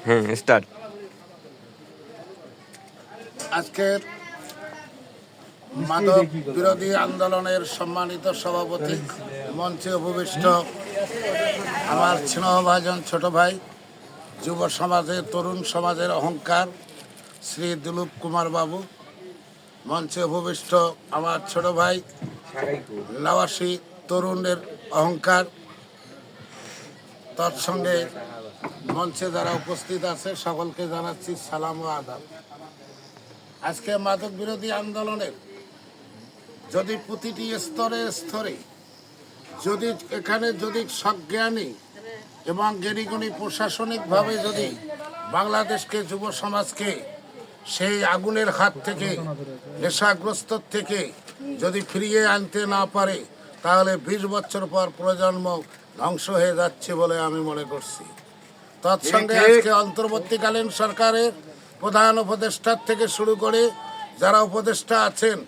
হ্যাঁ, স্টার্ট। আজকের মাদক বিরোধী আন্দোলনের সম্মানিত সভাপতি, মঞ্চে উপবিষ্ট আমার স্নেহভাজন ছোট ভাই, যুব সমাজের তরুণ সমাজের অহংকার শ্রী দিলীপ কুমার বাবু, মঞ্চে উপবিষ্ট আমার ছোট ভাই নওয়াসী তরুণের অহংকার, তৎসঙ্গে মঞ্চে যারা উপস্থিত আছে সকলকে জানাচ্ছি সালাম ও আদাব। আজকে মাদক বিরোধী আন্দোলনের যদি প্রতিটি স্তরে স্তরে যদি সজ্ঞানী এবং জ্ঞানীগুণী প্রশাসনিকভাবে যদি বাংলাদেশকে যুব সমাজকে সেই আগুনের হাত থেকে, নেশাগ্রস্ত থেকে যদি ফিরিয়ে আনতে না পারে, তাহলে 20 বছর পর প্রজন্ম ধ্বংস হয়ে যাচ্ছে বলে আমি মনে করছি। তৎসঙ্গে আজকে অন্তর্বর্তীকালীন সরকারের প্রধান উপদেষ্টার থেকে শুরু করে যারা উপদেষ্টা আছেন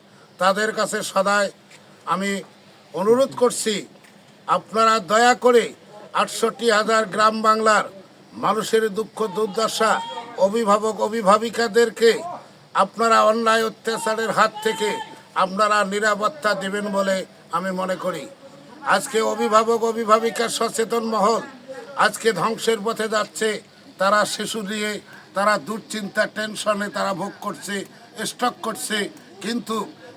তাদের কাছে সদাই আমি অনুরোধ করছি, আপনারা দয়া করে 68,000 গ্রাম বাংলার মানুষের দুঃখ দুর্দশা, অভিভাবক অভিভাবিকাদেরকে আপনারা অন্যায় অত্যাচারের হাত থেকে আপনারা নিরাপত্তা দেবেন বলে আমি মনে করি। আজকে অভিভাবক অভিভাবিকার সচেতন মহল আজকে ধ্বংসের পথে যাচ্ছে। তারা শিশু নিয়ে তারা দুশ্চিন্তা টেনশনে তারা ভোগ করছে, স্টক করছে, কিন্তু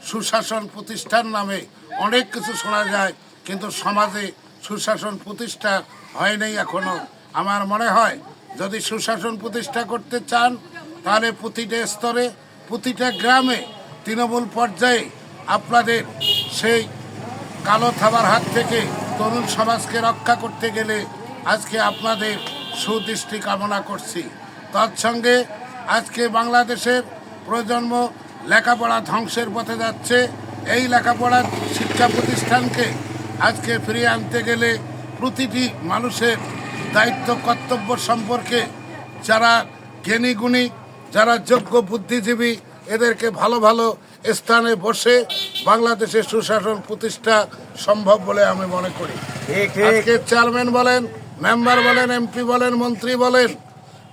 সুশাসন প্রতিষ্ঠার নামে অনেক কিছু শোনা যায়, কিন্তু সমাজে সুশাসন প্রতিষ্ঠা হয় নাই এখনো। আমার মনে হয় যদি সুশাসন প্রতিষ্ঠা করতে চান তাহলে প্রতিটা স্তরে প্রতিটা গ্রামে তৃণমূল পর্যায়ে আপনাদের সেই কালো থাবার হাত থেকে তরুণ সমাজকে রক্ষা করতে গেলে আজকে আপনাদের সুদৃষ্টি কামনা করছি। তৎসঙ্গে আজকে বাংলাদেশের প্রজন্ম লেখাপড়া ধ্বংসের পথে যাচ্ছে। এই লেখাপড়ার শিক্ষা প্রতিষ্ঠানকে আজকে ফিরিয়ে আনতে গেলে প্রতিটি মানুষের দায়িত্ব কর্তব্য সম্পর্কে যারা জ্ঞানী গুণী, যারা যোগ্য বুদ্ধিজীবী, এদেরকে ভালো ভালো স্থানে বসে বাংলাদেশের সুশাসন প্রতিষ্ঠা সম্ভব বলে আমি মনে করি। আজকে চেয়ারম্যান বলেন, মেম্বার বলেন, এমপি বলেন, মন্ত্রী বলেন,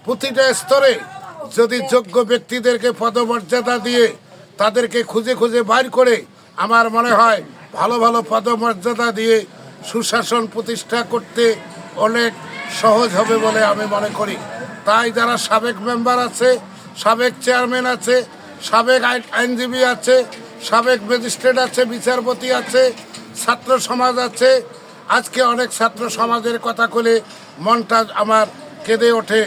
প্রতিটা স্তরে যদি যোগ্য ব্যক্তিদেরকে পদমর্যাদা দিয়ে তাদেরকে খুঁজে খুঁজে বাইর করে আমার মনে হয় ভালো ভালো পদমর্যাদা দিয়ে সুশাসন প্রতিষ্ঠা করতে অনেক সহজ হবে বলে আমি মনে করি। তাই যারা সাবেক মেম্বার আছে, সাবেক চেয়ারম্যান আছে, সাবেক আইনজীবী আছে, সাবেক ম্যাজিস্ট্রেট আছে, বিচারপতি আছে, ছাত্র সমাজ আছে, আজকে অনেক ছাত্র সমাজের কথা বলে মনটা আমার কেঁদে ওঠে।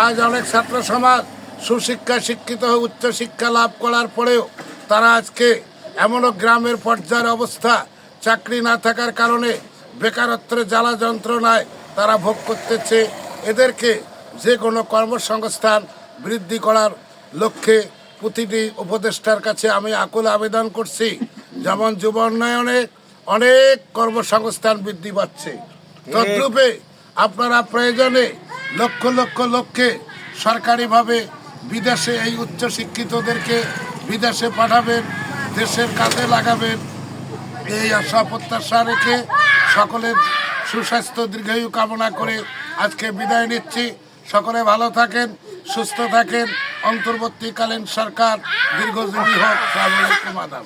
আজ অনেক ছাত্র সমাজ সুশিক্ষা শিক্ষিত হয়ে উচ্চশিক্ষা লাভ করার পরেও তারা আজকে এমনও গ্রামের পর্যায়ের অবস্থা, চাকরি না থাকার কারণে বেকারত্বের জ্বালা যন্ত্রণায় তারা ভোগ করতেছে। এদেরকে যে কোনো কর্মসংস্থান বৃদ্ধি করার লক্ষ্যে প্রতিটি উপদেষ্টার কাছে আমি আকুল আবেদন করছি। যেমন যুব উন্নয়নে অনেক কর্মসংস্থান বৃদ্ধি পাচ্ছে, তদ্রূপে আপনারা প্রয়োজনে লক্ষ লক্ষ লক্ষ্যে সরকারিভাবে বিদেশে এই উচ্চশিক্ষিতদেরকে বিদেশে পাঠাবেন, দেশের কাজে লাগাবেন, এই আশা প্রত্যাশা রেখে সকলের সুস্বাস্থ্য দীর্ঘায়ু কামনা করে আজকে বিদায় নিচ্ছি। সকলে ভালো থাকেন, সুস্থ থাকেন, অন্তর্বর্তীকালীন সরকার দীর্ঘজীবী হোক। আসসালামু আলাইকুম।